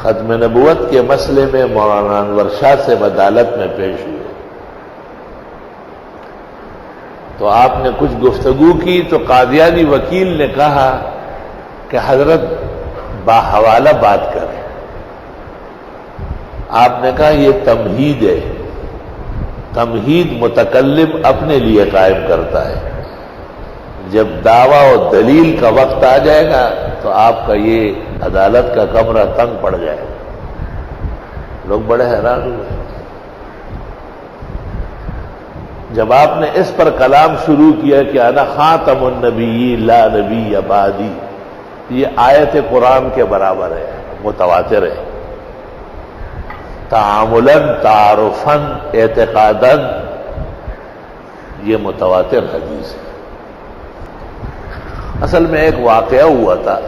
ختم نبوت کے مسئلے میں مولانا انور شاہ سے عدالت میں پیش ہوئے تو آپ نے کچھ گفتگو کی تو قادیانی وکیل نے کہا کہ حضرت باحوالہ بات کریں. آپ نے کہا یہ تمہید ہے. تمہید متکلم اپنے لیے قائم کرتا ہے. جب دعویٰ و دلیل کا وقت آ جائے گا تو آپ کا یہ عدالت کا کمرہ تنگ پڑ جائے گا. لوگ بڑے حیران ہوئے جب آپ نے اس پر کلام شروع کیا کہ انا خاتم النبیین لا نبی بعدی. یہ آیت قرآن کے برابر ہے, متواتر ہے. تعاملاً تعارفاً اعتقاداً یہ متواتر حدیث ہے. اصل میں ایک واقعہ ہوا تھا.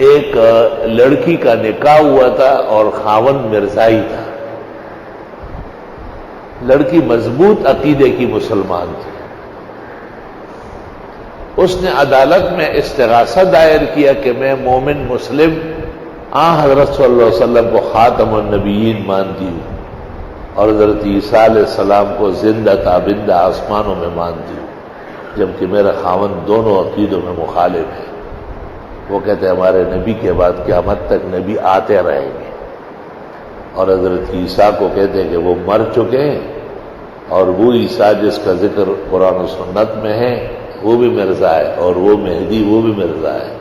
ایک لڑکی کا نکاح ہوا تھا اور خاوند مرزائی تھا. لڑکی مضبوط عقیدے کی مسلمان تھی. اس نے عدالت میں استغاثہ دائر کیا کہ میں مومن مسلم حضرت صلی اللہ علیہ وسلم کو خاتم النبیین مانتی ہوں اور حضرت عیسیٰ علیہ السلام کو زندہ تابندہ آسمانوں میں مانتی ہوں, جبکہ میرا خاوند دونوں عقیدوں میں مخالف ہے. وہ کہتے ہیں ہمارے نبی کے بعد قیامت تک نبی آتے رہیں گے, اور حضرت عیسیٰ کو کہتے ہیں کہ وہ مر چکے ہیں, اور وہ عیسیٰ جس کا ذکر قرآن و سنت میں ہے وہ بھی مرزا ہے, اور وہ مہدی وہ بھی مرزا ہے.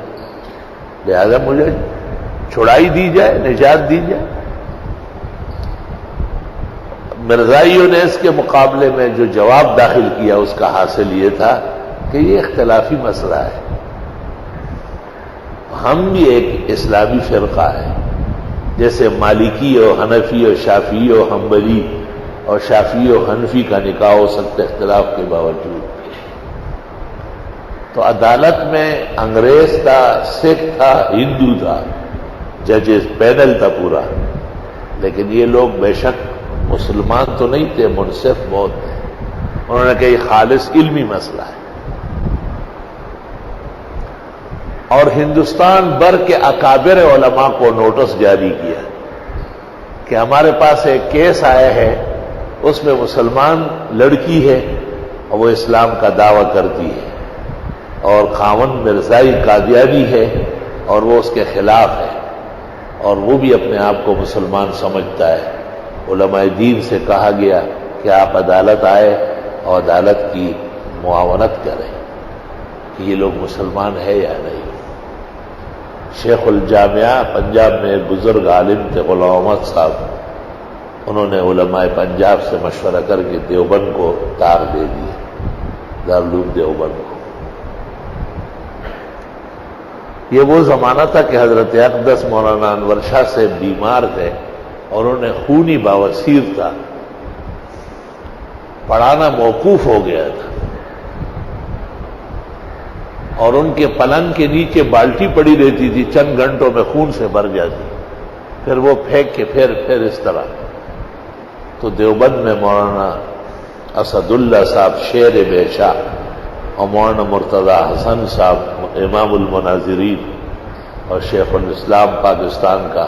لہذا مجھے چھڑائی دی جائے, نجات دی جائے. مرزائیوں نے اس کے مقابلے میں جو جواب داخل کیا اس کا حاصل یہ تھا کہ یہ اختلافی مسئلہ ہے. ہم بھی ایک اسلامی فرقہ ہے, جیسے مالکی و حنفی و شافعی و حنبلی اور شافعی و حنفی کا نکاح ہو سکتا ہے اختلاف کے باوجود. تو عدالت میں انگریز تھا, سکھ تھا, ہندو تھا, ججز پینل تھا پورا, لیکن یہ لوگ بے شک مسلمان تو نہیں تھے, منصف بہت تھے. انہوں نے کہا یہ خالص علمی مسئلہ ہے. اور ہندوستان بھر کے اکابر علماء کو نوٹس جاری کیا کہ ہمارے پاس ایک کیس آیا ہے, اس میں مسلمان لڑکی ہے اور وہ اسلام کا دعویٰ کرتی ہے, اور خاوند مرزائی قادیانی ہے اور وہ اس کے خلاف ہے, اور وہ بھی اپنے آپ کو مسلمان سمجھتا ہے. علماء دین سے کہا گیا کہ آپ عدالت آئے اور عدالت کی معاونت کریں کہ یہ لوگ مسلمان ہے یا نہیں. شیخ الجامعہ پنجاب میں ایک بزرگ عالم تھے غلام احمد صاحب, انہوں نے علماء پنجاب سے مشورہ کر کے دیوبند کو تار دے دی, دارالعلوم دیوبند کو. یہ وہ زمانہ تھا کہ حضرت اقدس مولانا انور شاہ سے بیمار تھے اور انہوں نے خونی بواسیر تھا, پڑھانا موقوف ہو گیا تھا, اور ان کے پلنگ کے نیچے بالٹی پڑی رہتی تھی, چند گھنٹوں میں خون سے بھر جاتی, پھر وہ پھینک کے پھر اس طرح. تو دیوبند میں مولانا اسد اللہ صاحب شیر بے شاہ اور مولانا مرتضی حسن صاحب امام المناظرین اور شیخ الاسلام پاکستان کا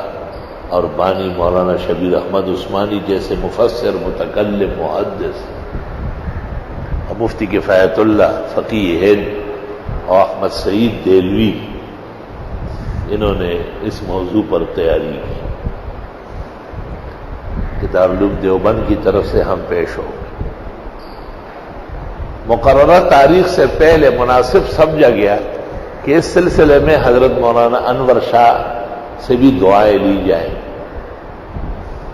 اور بانی مولانا شبیر احمد عثمانی جیسے مفسر متکلم محدث اور مفتی کفایت اللہ فقیہ ہند اور احمد سعید دہلوی, انہوں نے اس موضوع پر تیاری کی کہ دارالعلوم دیوبند کی طرف سے ہم پیش ہو گئے. مقررہ تاریخ سے پہلے مناسب سمجھا گیا کہ اس سلسلے میں حضرت مولانا انور شاہ سے بھی دعائیں لی جائیں,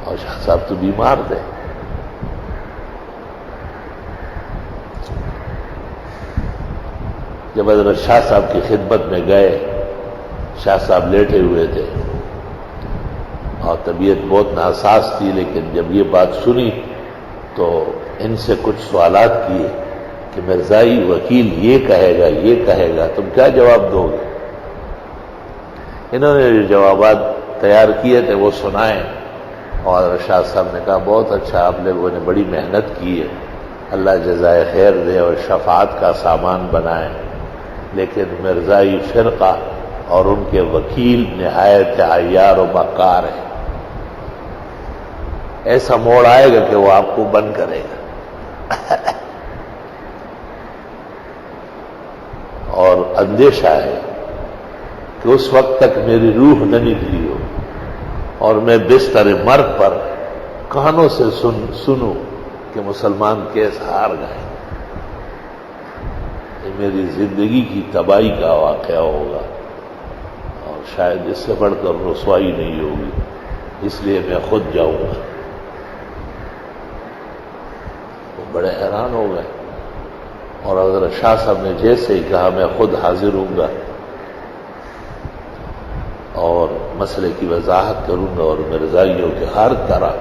اور شاہ صاحب تو بیمار تھے. جب حضرت شاہ صاحب کی خدمت میں گئے, شاہ صاحب لیٹے ہوئے تھے اور طبیعت بہت ناساز تھی, لیکن جب یہ بات سنی تو ان سے کچھ سوالات کیے کہ مرزائی وکیل یہ کہے گا تم کیا جواب دو گے. انہوں نے جو جوابات تیار کیے تھے وہ سنائے, اور شاہ صاحب نے کہا بہت اچھا, آپ لوگوں نے بڑی محنت کی ہے, اللہ جزائے خیر دے اور شفاعت کا سامان بنائے, لیکن مرزائی فرقہ اور ان کے وکیل نہایت عیار و مکار ہیں. ایسا موڑ آئے گا کہ وہ آپ کو بند کرے گا. اور اندیشہ ہے کہ اس وقت تک میری روح نہ نکلی ہو اور میں بستر مرگ پر کانوں سے سنوں کہ مسلمان کیس ہار گئے. یہ میری زندگی کی تباہی کا واقعہ ہوگا اور شاید اس سے بڑھ کر رسوائی نہیں ہوگی، اس لیے میں خود جاؤں گا. وہ بڑے حیران ہو گئے اور حضرت شاہ صاحب نے جیسے ہی کہا میں خود حاضر ہوں گا اور مسئلے کی وضاحت کروں گا اور مرزائیوں کے ہر طرح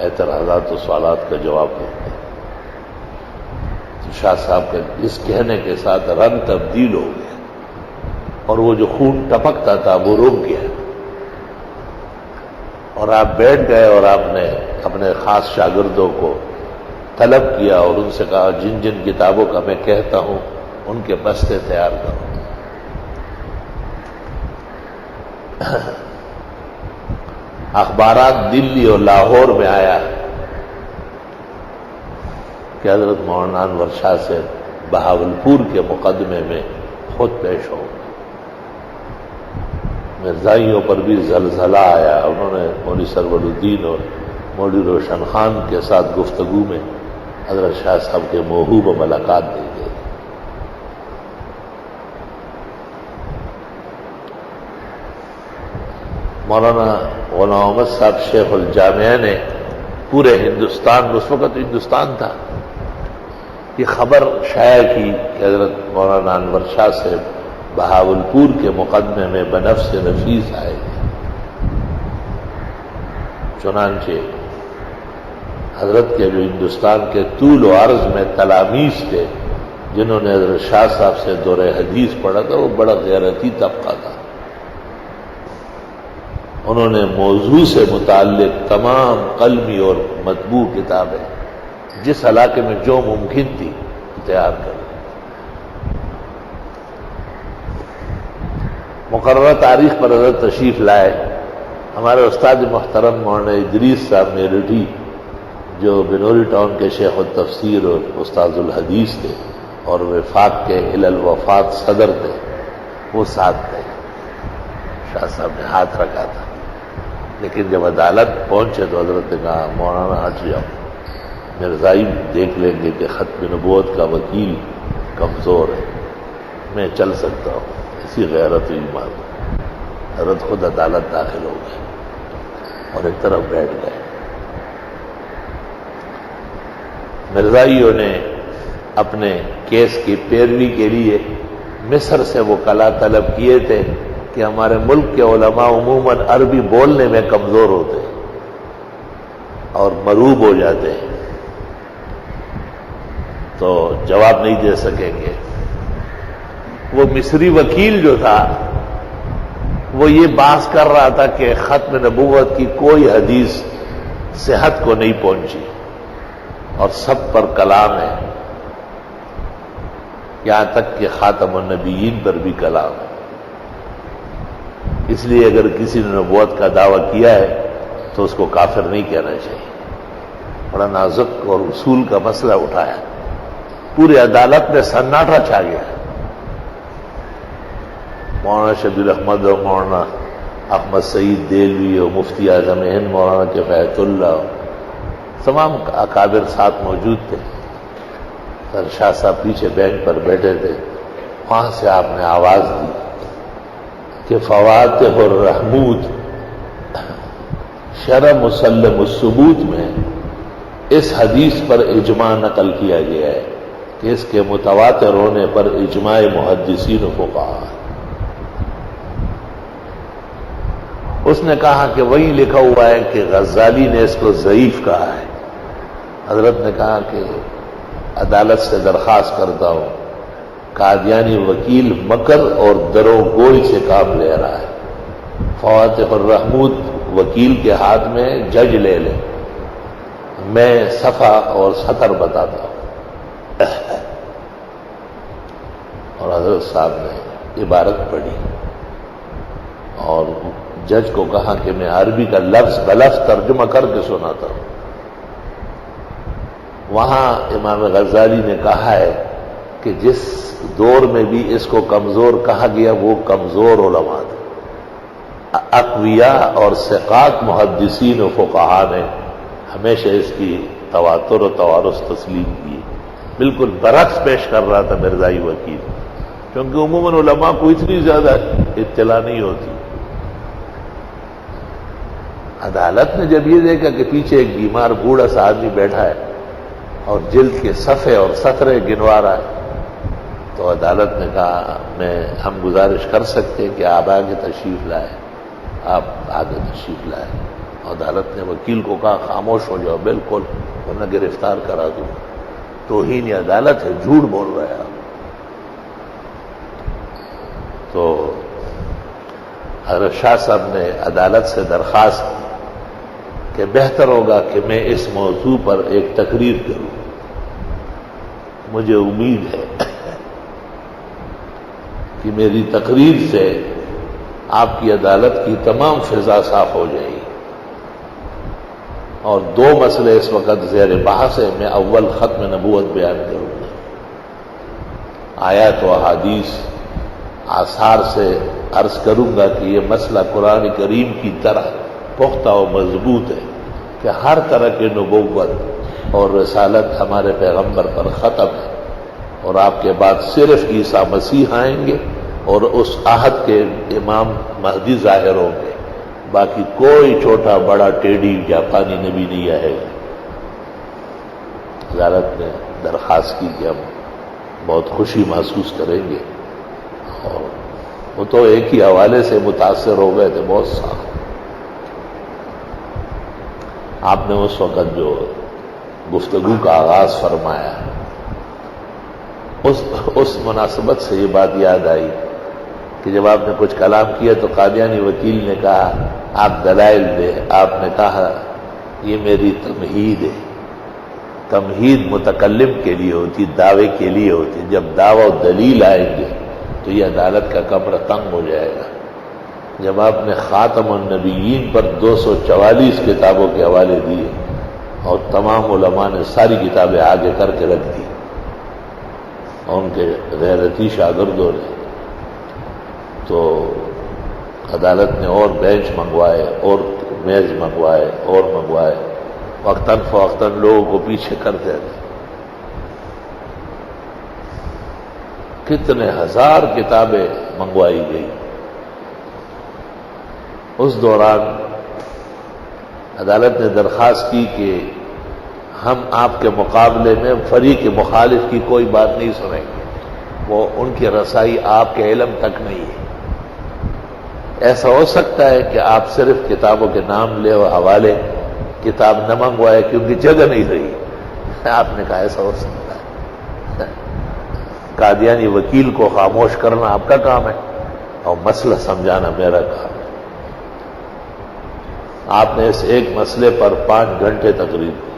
اعتراضات و سوالات کا جواب دوں گا، تو شاہ صاحب کے اس کہنے کے ساتھ رنگ تبدیل ہو گیا اور وہ جو خون ٹپکتا تھا وہ رک گیا اور آپ بیٹھ گئے اور آپ نے اپنے خاص شاگردوں کو طلب کیا اور ان سے کہا جن جن کتابوں کا میں کہتا ہوں ان کے بستے تیار کرو. اخبارات دلی اور لاہور میں آیا کہ حضرت مولانا انور شاہ سے بہاولپور کے مقدمے میں خود پیش ہو. مرزائیوں پر بھی زلزلہ آیا. انہوں نے مولوی سرور الدین اور مولوی روشن خان کے ساتھ گفتگو میں حضرت شاہ صاحب کے موہوب و ملاقات دی گئی. مولانا غلام احمد صاحب شیخ الجامعہ نے پورے ہندوستان، اس وقت ہندوستان تھا، یہ خبر شائع کی کہ حضرت مولانا انور شاہ سے بہاولپور کے مقدمے میں بنفس نفیس آئے گے. چنانچہ حضرت کے جو ہندوستان کے طول و عرض میں تلاميذ تھے جنہوں نے حضرت شاہ صاحب سے دور حدیث پڑھا تھا، وہ بڑا غیرتی طبقہ تھا. انہوں نے موضوع سے متعلق تمام قلمی اور مطبوع کتابیں جس علاقے میں جو ممکن تھی تیار کر لی. مقررہ تاریخ پر حضرت تشریف لائے. ہمارے استاد محترم مولانا ادریس صاحب میرٹھی جو بنوری ٹاؤن کے شیخ التفسیر اور استاد الحدیث تھے اور وفاق کے الوفات صدر تھے، وہ ساتھ تھے. شاہ صاحب نے ہاتھ رکھا تھا، لیکن جب عدالت پہنچے تو حضرت نے کہا مولانا ہٹ جاؤ، مرزائی دیکھ لیں گے کہ ختم نبوت کا وکیل کمزور ہے، میں چل سکتا ہوں. اسی غیرت و ایمان حضرت خود عدالت داخل ہو گئے اور ایک طرف بیٹھ گئے. مرزائیوں نے اپنے کیس کی پیروی کے لیے مصر سے وکلا طلب کیے تھے کہ ہمارے ملک کے علماء عموماً عربی بولنے میں کمزور ہوتے اور مروب ہو جاتے ہیں تو جواب نہیں دے سکیں گے. وہ مصری وکیل جو تھا وہ یہ بحث کر رہا تھا کہ ختم نبوت کی کوئی حدیث صحت کو نہیں پہنچی اور سب پر کلام ہے، یہاں تک کہ خاتم النبیین پر بھی کلام ہے. اس لیے اگر کسی نے نبوت کا دعویٰ کیا ہے تو اس کو کافر نہیں کہنا چاہیے. بڑا نازک اور اصول کا مسئلہ اٹھایا. پوری عدالت میں سناٹا چھا گیا. مولانا شبیر احمد اور مولانا احمد سعید دہلوی اور مفتی اعظم ہند مولانا کفایت اللہ، تمام اکابر ساتھ موجود تھے. سر شاہ صاحب پیچھے بینچ پر بیٹھے تھے. وہاں سے آپ نے آواز دی کہ فواتح الرحمود شرح مسلم الثبوت میں اس حدیث پر اجماع نقل کیا گیا ہے کہ اس کے متواتر ہونے پر اجماع محدثین و فقہاء. اس نے کہا کہ وہی لکھا ہوا ہے کہ غزالی نے اس کو ضعیف کہا ہے. حضرت نے کہا کہ عدالت سے درخواست کرتا ہوں، قادیانی وکیل مکر اور درو گوئی سے کام لے رہا ہے. فواتح الرحمود وکیل کے ہاتھ میں جج لے لے، میں صفحہ اور سطر بتاتا ہوں. اور حضرت صاحب نے عبارت پڑھی اور جج کو کہا کہ میں عربی کا لفظ بلفظ ترجمہ کر کے سناتا ہوں۔ وہاں امام غزالی نے کہا ہے کہ جس دور میں بھی اس کو کمزور کہا گیا وہ کمزور علماء تھے، اقویاء اور ثقات محدثین و فقہاء نے ہمیشہ اس کی تواتر و توارث تسلیم کی۔ بالکل برعکس پیش کر رہا تھا مرزائی وکیل، کیونکہ عموماً علماء کو اتنی زیادہ اطلاع نہیں ہوتی۔ عدالت نے جب یہ دیکھا کہ پیچھے ایک بیمار بوڑھا سا آدمی بیٹھا ہے اور جلد کے صفحے اور سطرے گنوا رہا ہے، تو عدالت نے کہا ہم گزارش کر سکتے ہیں کہ آپ آگے تشریف لائیں، آپ آگے تشریف لائیں۔ عدالت نے وکیل کو کہا خاموش ہو جاؤ، بالکل، ورنہ گرفتار کرا دوں۔ توہین عدالت ہے، جھوٹ بول رہے ہیں آپ۔ تو حضرت شاہ صاحب نے عدالت سے درخواست کی کہ بہتر ہوگا کہ میں اس موضوع پر ایک تقریر کروں۔ مجھے امید ہے کہ میری تقریر سے آپ کی عدالت کی تمام فضا صاف ہو جائے گی، اور 2 مسئلے اس وقت زیر بحث ہے۔ میں اول ختم نبوت بیان کروں گا، آیات و احادیث آثار سے عرض کروں گا کہ یہ مسئلہ قرآن کریم کی طرح پختہ و مضبوط ہے کہ ہر طرح کی نبوت اور رسالت ہمارے پیغمبر پر ختم ہے، اور آپ کے بعد صرف عیسیٰ مسیح آئیں گے اور اس عہد کے امام مہدی ظاہر ہوں گے، باقی کوئی چھوٹا بڑا ٹیڑھی جاپانی نبی نہیں آئے گا۔ عدالت نے درخواست کی کہ ہم بہت خوشی محسوس کریں گے، اور وہ تو ایک ہی حوالے سے متاثر ہو گئے تھے بہت سخت۔ آپ نے اس وقت جو گفتگو کا آغاز فرمایا، اس مناسبت سے یہ بات یاد آئی کہ جب آپ نے کچھ کلام کیا تو قادیانی وکیل نے کہا آپ دلائل دیں۔ آپ نے کہا یہ میری تمہید ہے۔ تمہید متکلم کے لیے ہوتی، دعوے کے لیے ہوتی۔ جب دعوی و دلیل آئیں گے تو یہ عدالت کا کمرہ تنگ ہو جائے گا۔ جب آپ نے خاتم النبیین پر 244 کتابوں کے حوالے دیے اور تمام علماء نے ساری کتابیں آگے کر کے رکھ دی، اور ان کے غیرتی شاگردوں نے، تو عدالت نے اور بینچ منگوائے اور میز منگوائے اور منگوائے، وقتاً فوقتاً لوگوں کو پیچھے کرتے تھے۔ کتنے ہزار کتابیں منگوائی گئی۔ اس دوران عدالت نے درخواست کی کہ ہم آپ کے مقابلے میں فریق مخالف کی کوئی بات نہیں سنیں گے، وہ ان کی رسائی آپ کے علم تک نہیں ہے۔ ایسا ہو سکتا ہے کہ آپ صرف کتابوں کے نام لے اور حوالے کتاب نہ منگوائے کیونکہ جگہ نہیں رہی۔ آپ نے کہا ایسا ہو سکتا ہے۔ قادیانی وکیل کو خاموش کرنا آپ کا کام ہے اور مسئلہ سمجھانا میرا کام ہے۔ آپ نے اس ایک مسئلے پر 5 گھنٹے تقریر کی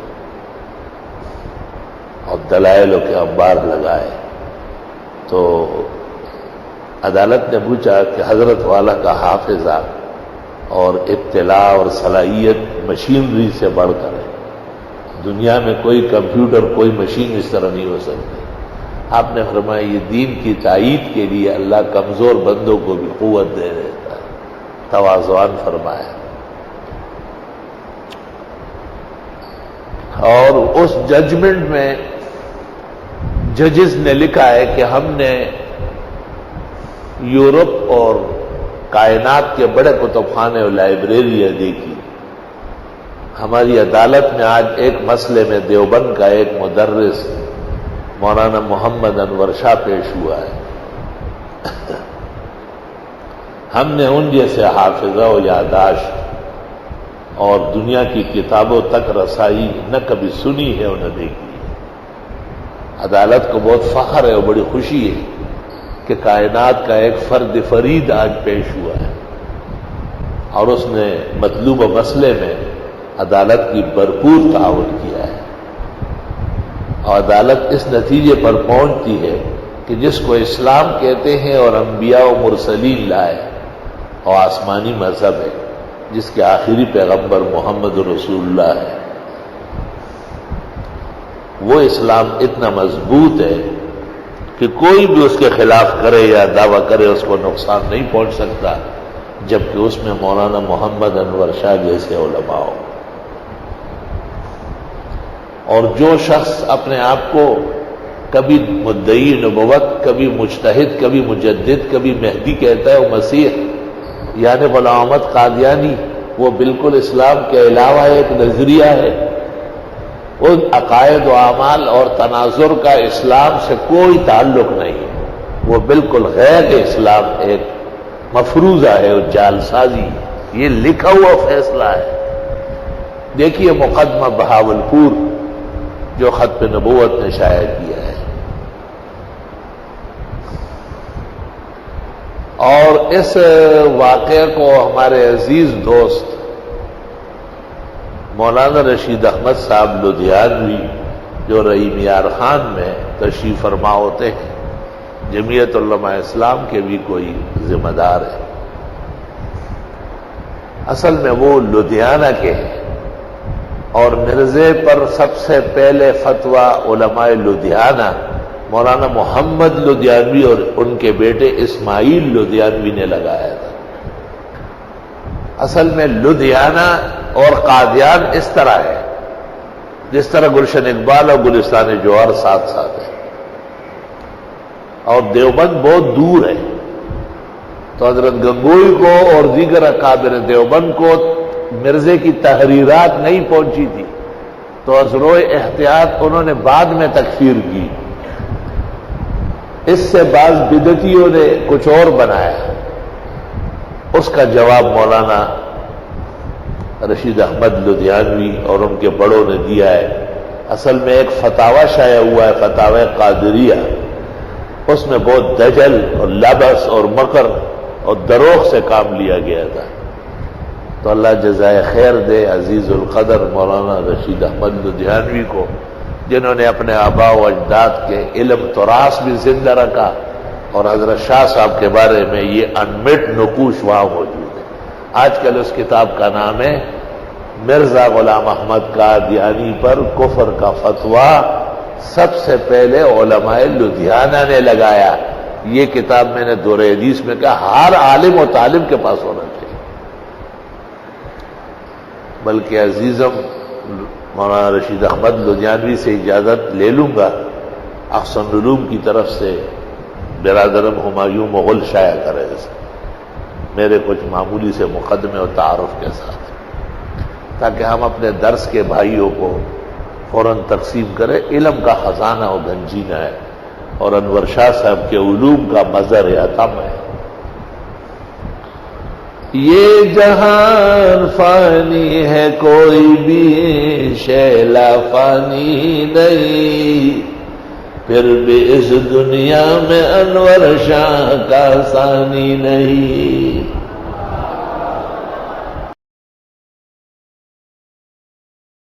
اور دلائلوں کے انبار لگائے۔ تو عدالت نے پوچھا کہ حضرت والا کا حافظہ اور اطلاع اور صلاحیت مشینری سے بڑھ کر ہے، دنیا میں کوئی کمپیوٹر کوئی مشین اس طرح نہیں ہو سکتی۔ آپ نے فرمایا یہ دین کی تائید کے لیے اللہ کمزور بندوں کو بھی قوت دے دیتا ہے، تواضعاً فرمایا۔ اور اس ججمنٹ میں ججز نے لکھا ہے کہ ہم نے یورپ اور کائنات کے بڑے کتب خانے اور لائبریریاں دیکھی۔ ہماری عدالت میں آج ایک مسئلے میں دیوبند کا ایک مدرس مولانا محمد انور شاہ پیش ہوا ہے۔ ہم نے ان جیسے حافظہ و یاداشت اور دنیا کی کتابوں تک رسائی نہ کبھی سنی ہے اور نہ دیکھی ہے۔ عدالت کو بہت فخر ہے اور بڑی خوشی ہے کہ کائنات کا ایک فرد فرید آج پیش ہوا ہے، اور اس نے مطلوبہ مسئلے میں عدالت کی بھرپور تعاون کیا ہے، اور عدالت اس نتیجے پر پہنچتی ہے کہ جس کو اسلام کہتے ہیں اور انبیاء و مرسلین لائے، اور آسمانی مذہب ہے جس کے آخری پیغمبر محمد رسول اللہ ہے، وہ اسلام اتنا مضبوط ہے کہ کوئی بھی اس کے خلاف کرے یا دعویٰ کرے اس کو نقصان نہیں پہنچ سکتا، جبکہ اس میں مولانا محمد انور شاہ جیسے علماء ہو۔ اور جو شخص اپنے آپ کو کبھی مدعی نبوت، کبھی مجتہد، کبھی مجدد، کبھی مہدی کہتا ہے، وہ مسیح یعنی غلام احمد قادیانی، وہ بالکل اسلام کے علاوہ ایک نظریہ ہے۔ ان عقائد و اعمال اور تناظر کا اسلام سے کوئی تعلق نہیں، وہ بالکل غیر اسلام ایک مفروضہ ہے اور جعل سازی ہے، یہ لکھا ہوا فیصلہ ہے۔ دیکھیے مقدمہ بہاولپور جو ختم نبوت نے شائع کیا ہے، اور اس واقعے کو ہمارے عزیز دوست مولانا رشید احمد صاحب لدھیانوی جو رحیم یار خان میں تشریف فرما ہوتے ہیں، جمعیت علماء اسلام کے بھی کوئی ذمہ دار ہے، اصل میں وہ لدھیانہ کے ہیں، اور مرزے پر سب سے پہلے فتویٰ علماء لدھیانہ مولانا محمد لدھیانوی اور ان کے بیٹے اسماعیل لدھیانوی نے لگایا تھا۔ اصل میں لدھیانہ اور قادیان اس طرح ہے جس طرح گلشن اقبال اور گلستان جوہر ساتھ ساتھ ہے، اور دیوبند بہت دور ہے، تو حضرت گنگوئی کو اور دیگر اکابر دیوبند کو مرزے کی تحریرات نہیں پہنچی تھی، تو از روئے احتیاط انہوں نے بعد میں تکفیر کی۔ اس سے بعض بدعتیوں نے کچھ اور بنایا، اس کا جواب مولانا رشید احمد لدھیانوی اور ان کے بڑوں نے دیا ہے۔ اصل میں ایک فتاوی شائع ہوا ہے، فتاوی قادریہ، اس میں بہت دجل اور لبس اور مکر اور دروغ سے کام لیا گیا تھا، تو اللہ جزائے خیر دے عزیز القدر مولانا رشید احمد لدھیانوی کو، جنہوں نے اپنے آباء و اجداد کے علم تراث بھی زندہ رکھا، اور حضرت شاہ صاحب کے بارے میں یہ انمٹ نقوش وہاں موجود ہے۔ آج کل اس کتاب کا نام ہے مرزا غلام احمد قادیانی پر کفر کا فتویٰ، سب سے پہلے علماء لدھیانہ نے لگایا۔ یہ کتاب میں نے دور حدیث میں کہا ہر عالم و طالب کے پاس ہونا چاہیے۔ بلکہ عزیزم مولانا رشید احمد لدھیانوی سے اجازت لے لوں گا، احسن علوم کی طرف سے برادرم ہمایوں مغل شائع کرے میرے کچھ معمولی سے مقدمے اور تعارف کے ساتھ، تاکہ ہم اپنے درس کے بھائیوں کو فوراً تقسیم کریں۔ علم کا خزانہ و گنجینہ ہے، اور انور شاہ صاحب کے علوم کا مظہر عتم ہے۔ یہ جہان فانی ہے، کوئی بھی شیلا فانی نہیں، پھر بھی اس دنیا میں انور شاہ کا ثانی نہیں۔